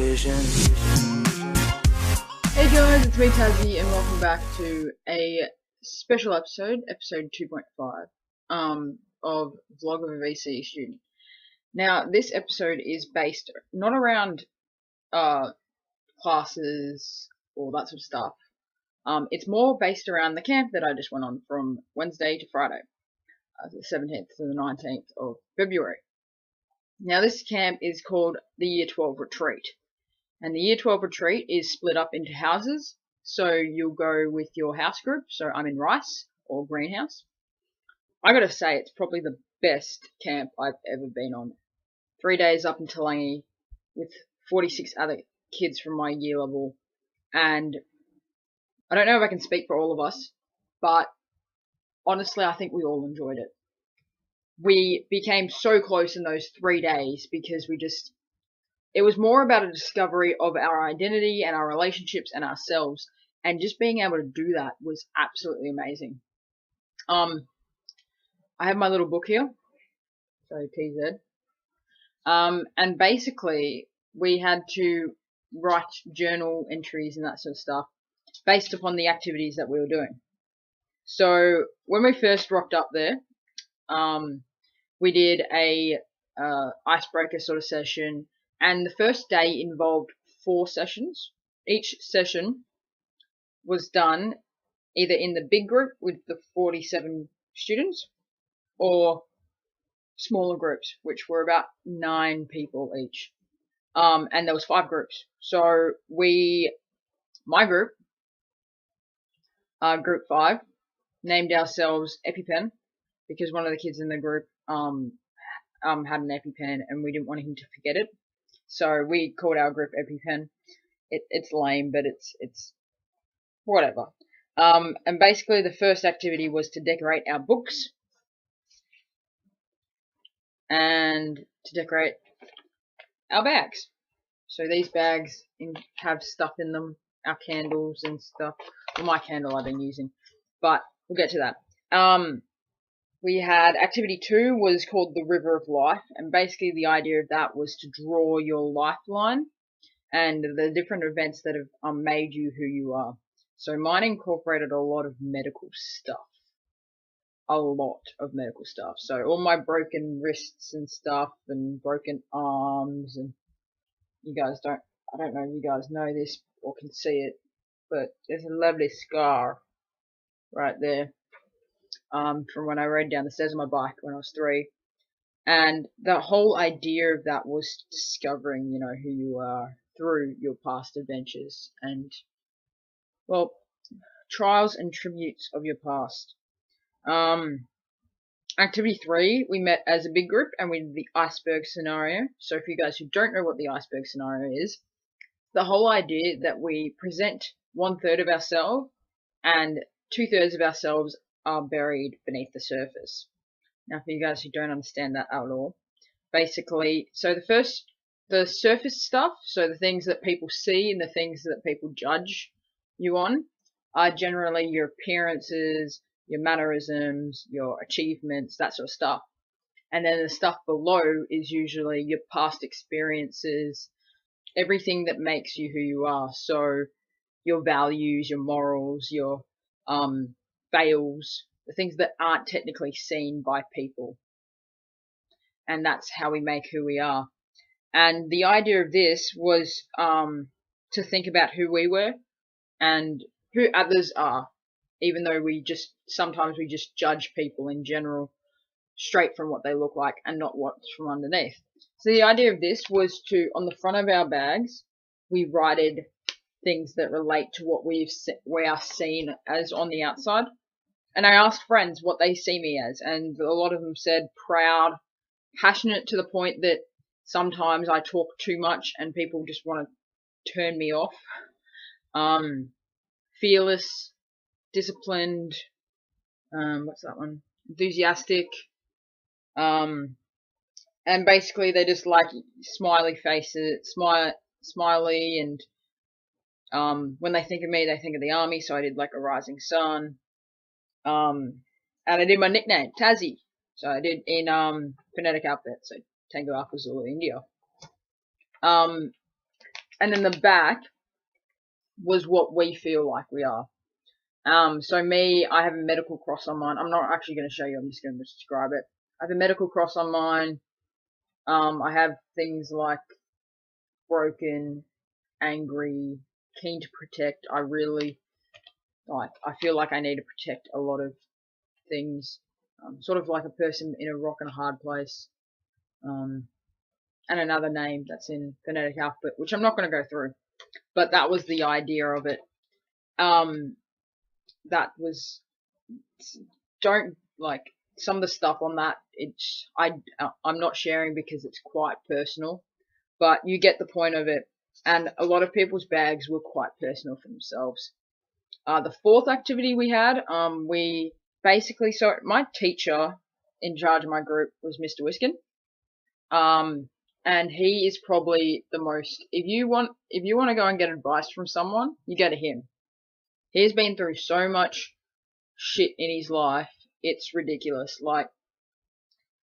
vision. Hey guys, it's me Tazzy, and welcome back to a special episode 2.5 of Vlog of a VCE Student. Now, this episode is based not around classes or that sort of stuff. It's more based around the camp that I just went on from Wednesday to Friday, the 17th to the 19th of February. Now, this camp is called the Year 12 Retreat. And the Year 12 Retreat is split up into houses. So you'll go with your house group. So I'm in Rice or Greenhouse. I gotta say, it's probably the best camp I've ever been on. 3 days up in Talangi with 46 other kids from my year level. And I don't know if I can speak for all of us, but honestly, I think we all enjoyed it. We became so close in those 3 days because it was more about a discovery of our identity and our relationships and ourselves, and just being able to do that was absolutely amazing. I have my little book here, so TZ, and basically we had to write journal entries and that sort of stuff based upon the activities that we were doing. So when we first rocked up there, we did a icebreaker sort of session. And the first day involved 4 sessions. Each session was done either in the big group with the 47 students or smaller groups, which were about 9 people each. And there was 5 groups. So my group, group 5, named ourselves EpiPen because one of the kids in the group had an EpiPen and we didn't want him to forget it. So we called our group EpiPen. It's lame, but it's whatever. And basically the first activity was to decorate our books and to decorate our bags. So these bags have stuff in them, our candles and stuff. Well, my candle I've been using, but we'll get to that. We had activity 2 was called the River of Life, and basically the idea of that was to draw your lifeline and the different events that have made you who you are. So mine incorporated a lot of medical stuff. A lot of medical stuff. So all my broken wrists and stuff and broken arms, and I don't know if you guys know this or can see it, but there's a lovely scar right there. From when I rode down the stairs on my bike when I was 3. And the whole idea of that was discovering, who you are through your past adventures and, well, trials and tributes of your past. Activity 3, we met as a big group and we did the iceberg scenario. So for you guys who don't know what the iceberg scenario is, the whole idea that we present 1/3 of ourselves and 2/3 of ourselves are buried beneath the surface. Now, for you guys who don't understand that at all, basically, so the surface stuff, so the things that people see and the things that people judge you on, are generally your appearances, your mannerisms, your achievements, that sort of stuff. And then the stuff below is usually your past experiences, everything that makes you who you are. So your values, your morals, your fails, the things that aren't technically seen by people. And that's how we make who we are. And the idea of this was to think about who we were and who others are, even though sometimes we just judge people in general straight from what they look like and not what's from underneath. So the idea of this was to, on the front of our bags, we wrote things that relate to what we are seen as on the outside. And I asked friends what they see me as, and a lot of them said proud, passionate to the point that sometimes I talk too much and people just want to turn me off. Fearless, disciplined, what's that one? Enthusiastic, and basically they're just like smiley faces, smiley, and when they think of me, they think of the army, so I did like a rising sun. And I did my nickname, Tazzy. So I did in phonetic alphabet, so Tango Alpha Zulu India. and then the back was what we feel like we are. So me, I have a medical cross on mine. I'm not actually going to show you, I'm just going to describe it. I have a medical cross on mine. I have things like broken, angry, keen to protect. I feel like I need to protect a lot of things. Sort of like a person in a rock and a hard place. And another name that's in phonetic alphabet, which I'm not going to go through. But that was the idea of it. That was, don't, like, some of the stuff on that, I'm not sharing because it's quite personal, but you get the point of it. And a lot of people's bags were quite personal for themselves. The fourth activity we had, we basically, so my teacher in charge of my group was Mr. Wiskin. And he is probably the most, if you want to go and get advice from someone, you go to him. He's been through so much shit in his life, it's ridiculous. Like,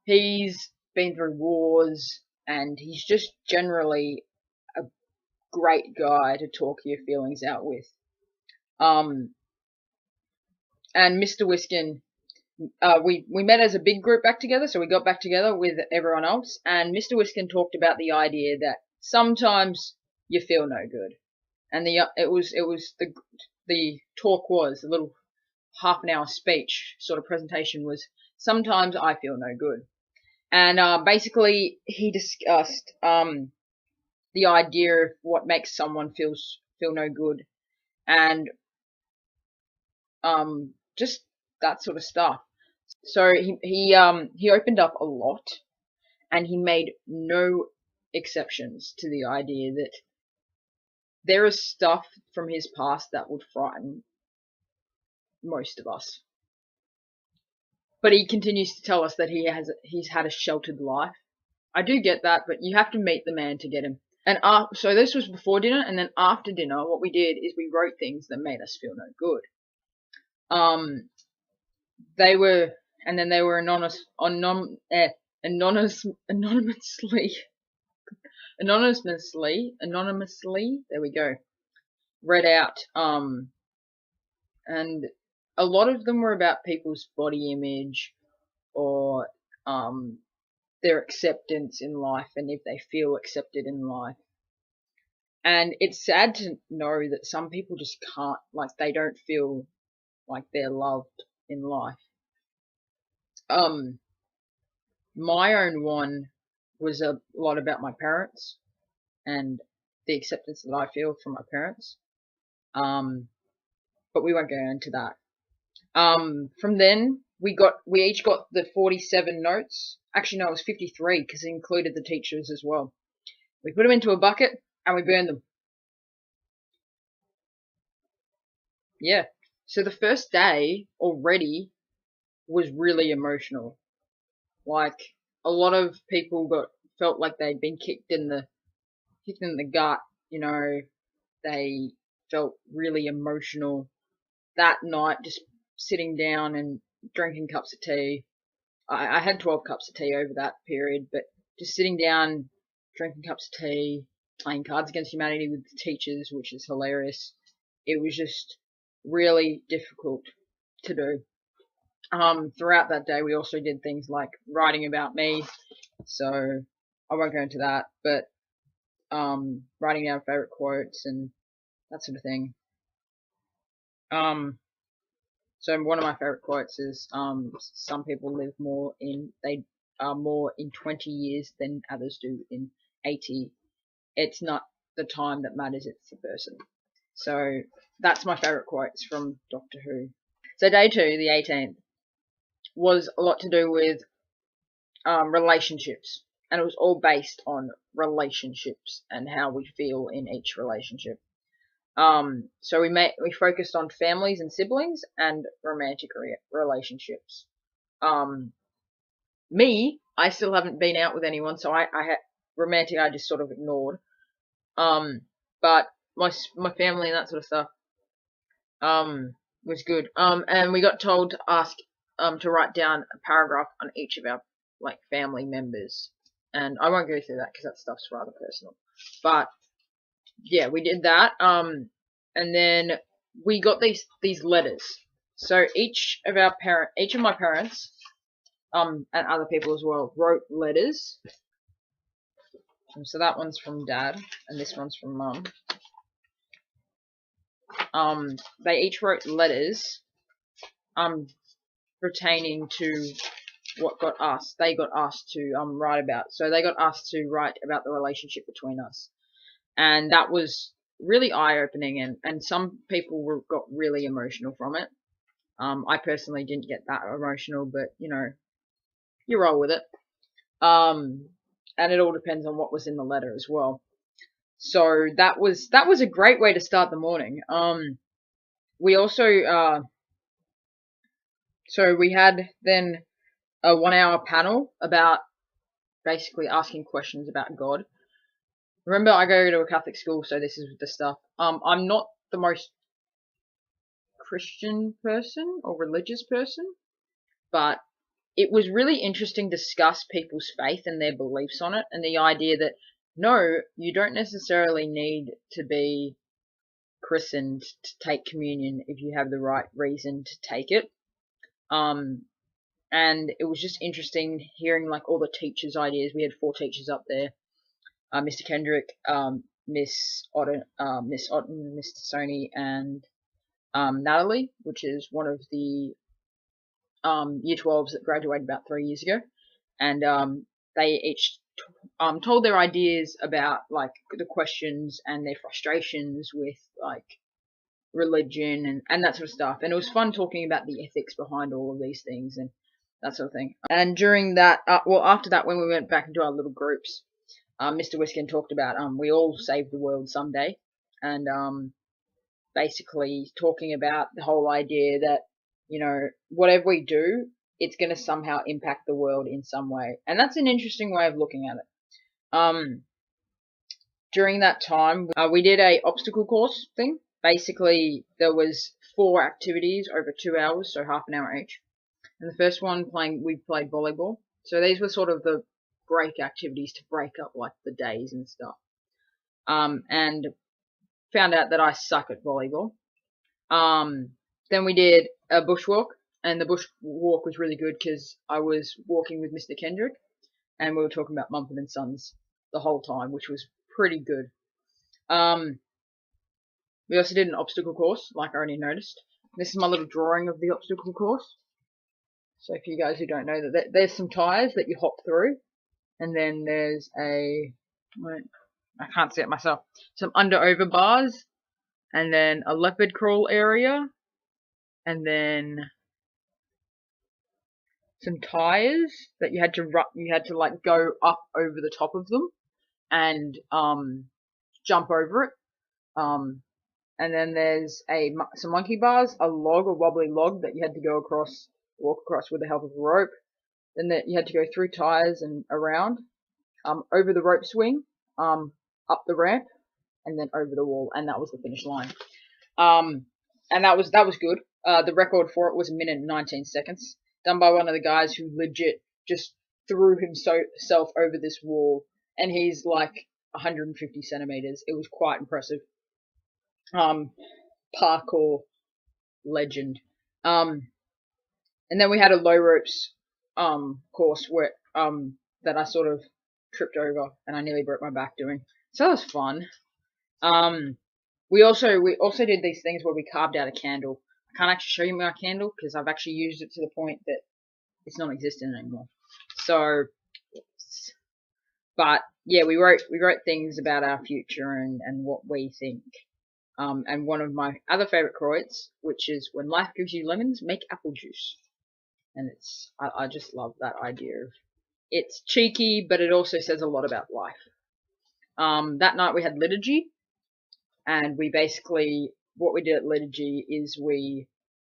he's been through wars, and he's just generally a great guy to talk your feelings out with. And Mr. Wiskin, we met as a big group back together, so we got back together with everyone else, and Mr. Wiskin talked about the idea that sometimes you feel no good. And the talk was, a little half an hour speech sort of presentation was, sometimes I feel no good. And basically he discussed the idea of what makes someone feel no good, and just that sort of stuff. So he opened up a lot, and he made no exceptions to the idea that there is stuff from his past that would frighten most of us. But he continues to tell us that he's had a sheltered life. I do get that, but you have to meet the man to get him. And so this was before dinner, and then after dinner, what we did is we wrote things that made us feel no good. They were anonymously, there we go, read out, and a lot of them were about people's body image, or their acceptance in life, and if they feel accepted in life. And it's sad to know that some people just can't, like, they don't feel like they're loved in life. My own one was a lot about my parents and the acceptance that I feel from my parents. But we won't go into that. From then, we each got the 47 notes. Actually, no, it was 53 because it included the teachers as well. We put them into a bucket and we burned them. Yeah. So the first day already was really emotional. Like, a lot of people felt like they'd been kicked in the gut, you know. They felt really emotional that night, just sitting down and drinking cups of tea. I had 12 cups of tea over that period, but just sitting down, drinking cups of tea, playing Cards Against Humanity with the teachers, which is hilarious. It was just really difficult to do. Throughout that day, we also did things like writing about me, so I won't go into that, but writing down favorite quotes and that sort of thing. So one of my favorite quotes is, some people live more in 20 years than others do in 80. It's not the time that matters, it's the person. So that's my favorite quotes from Doctor Who. So day 2, the 18th, was a lot to do with relationships, and it was all based on relationships and how we feel in each relationship. So we focused on families and siblings and romantic relationships. I still haven't been out with anyone, so I had romantic, I just sort of ignored. But my family and that sort of stuff was good. And we got told to ask to write down a paragraph on each of our, like, family members, and I won't go through that because that stuff's rather personal. But yeah, we did that. And then we got these letters. So each of my parents, and other people as well, wrote letters. So that one's from Dad, and this one's from Mum. They each wrote letters, pertaining to what they got asked to write about. So they got asked to write about the relationship between us, and that was really eye-opening, and some people got really emotional from it. I personally didn't get that emotional, but you know, you roll with it. And it all depends on what was in the letter as well. So that was a great way to start the morning. We also so we had then a 1-hour panel about basically asking questions about God. Remember, I go to a Catholic school, so this is the stuff. I'm not the most Christian person or religious person, but it was really interesting to discuss people's faith and their beliefs on it, and the idea that no, you don't necessarily need to be christened to take communion if you have the right reason to take it. And it was just interesting hearing like all the teachers' ideas. We had 4 teachers up there: Mr. Kendrick, Miss Otten, Mr. Sony, and Natalie, which is one of the year 12s that graduated about 3 years ago, and they each told their ideas about like the questions and their frustrations with like religion and that sort of stuff. And it was fun talking about the ethics behind all of these things and that sort of thing. And during that, after that, when we went back into our little groups, Mr. Wiskin talked about we all save the world someday, and basically talking about the whole idea that, you know, whatever we do, it's going to somehow impact the world in some way. And that's an interesting way of looking at it. During that time, we did a obstacle course thing. Basically, there was 4 activities over 2 hours, so half an hour each. And the first one we played volleyball. So these were sort of the break activities to break up like the days and stuff. And found out that I suck at volleyball. Then we did a bushwalk, and the bushwalk was really good because I was walking with Mr. Kendrick, and we were talking about Mumford and Sons the whole time, which was pretty good. We also did an obstacle course, like I already noticed. This is my little drawing of the obstacle course. So for you guys who don't know, there's some tires that you hop through, and then there's I can't see it myself, some under-over bars, and then a leopard crawl area, and then some tires that you had to like go up over the top of them and jump over it. And then there's some monkey bars, a wobbly log that you had to walk across with the help of a rope. Then you had to go through tires and around, over the rope swing, up the ramp, and then over the wall, and that was the finish line. And that was good. The record for it was 1 minute and 19 seconds, done by one of the guys who legit just threw himself over this wall, and he's like 150 centimeters. It was quite impressive. Parkour legend. And then we had a low ropes course where that I sort of tripped over and I nearly broke my back doing. So that was fun. We also did these things where we carved out a candle. I can't actually show you my candle because I've actually used it to the point that it's not existent anymore. So, but yeah, we wrote things about our future and what we think. And one of my other favorite quotes, which is, "When life gives you lemons, make apple juice." And I just love that idea of, it's cheeky, but it also says a lot about life. That night we had liturgy, and we basically, what we did at liturgy is we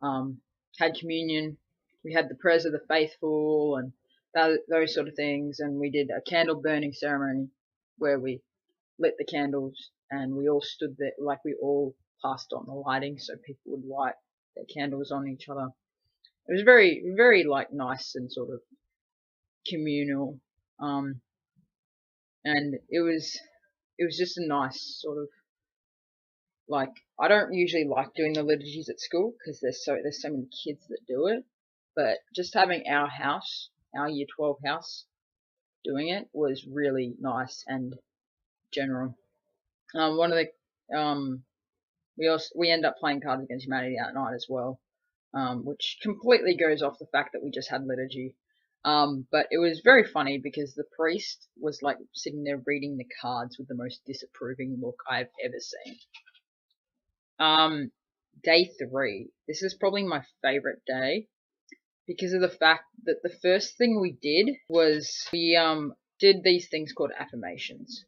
had communion, we had the prayers of the faithful and those sort of things, and we did a candle burning ceremony where we lit the candles and we all stood there, like we all passed on the lighting so people would light their candles on each other. It was very, very like nice and sort of communal, and it was just a nice sort of Like, I don't usually like doing the liturgies at school because there's so many kids that do it. But just having our house, our year 12 house, doing it was really nice and general. One of the we end up playing Cards Against Humanity that night as well, which completely goes off the fact that we just had liturgy. But it was very funny because the priest was like sitting there reading the cards with the most disapproving look I've ever seen. Day 3. This is probably my favorite day because of the fact that the first thing we did was we did these things called affirmations.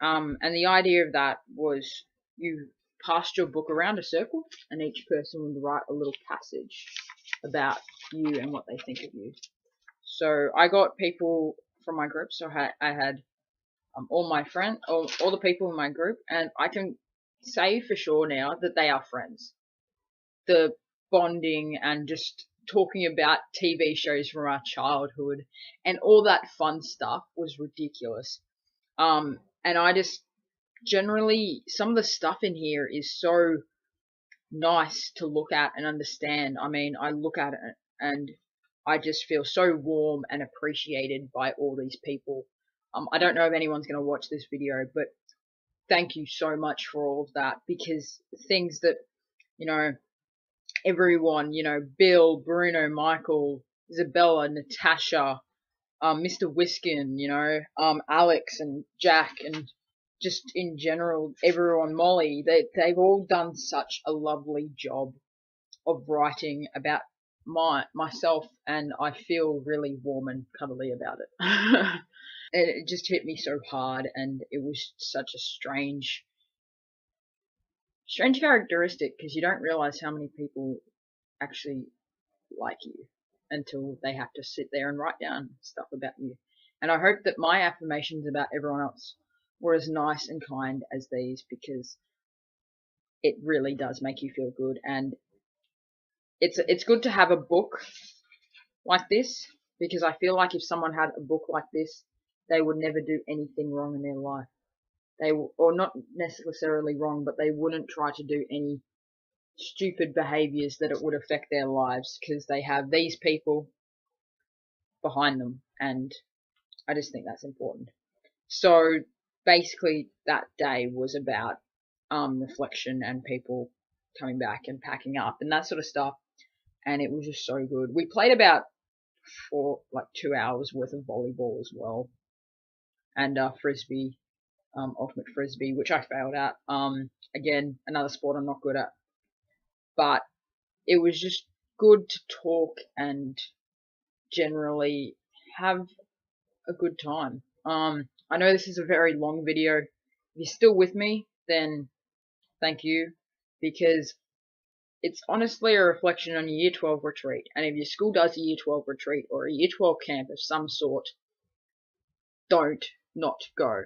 And the idea of that was you passed your book around a circle and each person would write a little passage about you and what they think of you. So I got people from my group, so I had all my friends, all the people in my group, and I can say for sure now that they are friends. The bonding and just talking about TV shows from our childhood and all that fun stuff was ridiculous. And I just generally, some of the stuff in here is so nice to look at and understand. I mean, I look at it and I just feel so warm and appreciated by all these people. I don't know if anyone's going to watch this video, but thank you so much for all of that, because things that, you know, everyone, you know, Bill, Bruno, Michael, Isabella, Natasha, Mr. Whiskin, you know, Alex and Jack, and just in general, everyone, Molly, they've all done such a lovely job of writing about myself, and I feel really warm and cuddly about it. It just hit me so hard, and it was such a strange characteristic, because you don't realize how many people actually like you until they have to sit there and write down stuff about you. And I hope that my affirmations about everyone else were as nice and kind as these, because it really does make you feel good. And it's good to have a book like this, because I feel like if someone had a book like this, they would never do anything wrong in their life. Or not necessarily wrong, but they wouldn't try to do any stupid behaviors that it would affect their lives, because they have these people behind them, and I just think that's important. So basically that day was about reflection and people coming back and packing up and that sort of stuff, and it was just so good. We played about 2 hours worth of volleyball as well, and frisbee, ultimate frisbee, which I failed at. Again, another sport I'm not good at, but it was just good to talk and generally have a good time. I know this is a very long video. If you're still with me, then thank you, because it's honestly a reflection on your year 12 retreat. And if your school does a year 12 retreat or a year 12 camp of some sort, don't not go.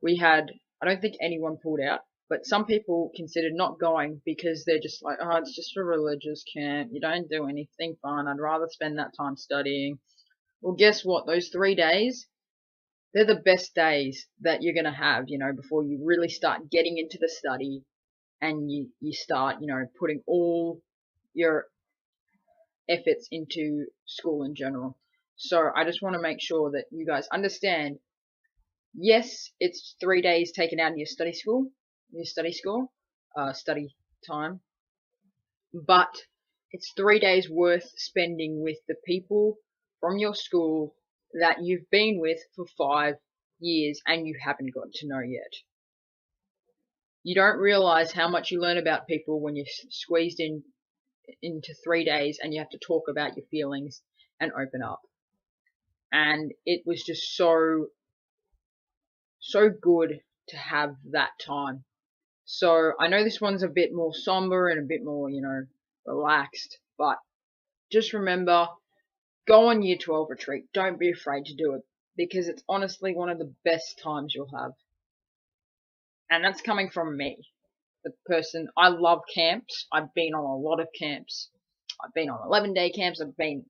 We had, I don't think anyone pulled out, but some people considered not going because they're just like, oh, it's just a religious camp. You don't do anything fun. I'd rather spend that time studying. Well, guess what? Those 3 days, they're the best days that you're going to have, you know, before you really start getting into the study and you start, you know, putting all your efforts into school in general. So I just want to make sure that you guys understand, yes, it's 3 days taken out of your study time, but it's 3 days worth spending with the people from your school that you've been with for 5 years and you haven't got to know yet. You don't realize how much you learn about people when you're squeezed into 3 days and you have to talk about your feelings and open up. And it was just so good to have that time. So I know this one's a bit more somber and a bit more, you know, relaxed, but just remember, go on year 12 retreat. Don't be afraid to do it, because it's honestly one of the best times you'll have. And that's coming from me, the person. I love camps. I've been on a lot of camps. I've been on 11-day camps. I've been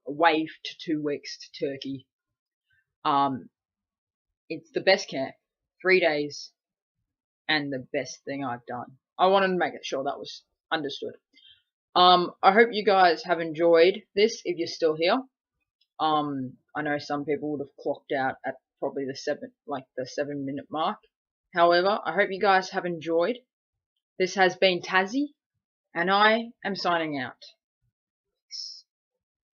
away to 2 weeks to Turkey. It's the best camp. 3 days. and the best thing I've done. I wanted to make sure that was understood. I hope you guys have enjoyed this if you're still here. I know some people would have clocked out at probably the 7-minute mark. However, I hope you guys have enjoyed. This has been Tassie, and I am signing out.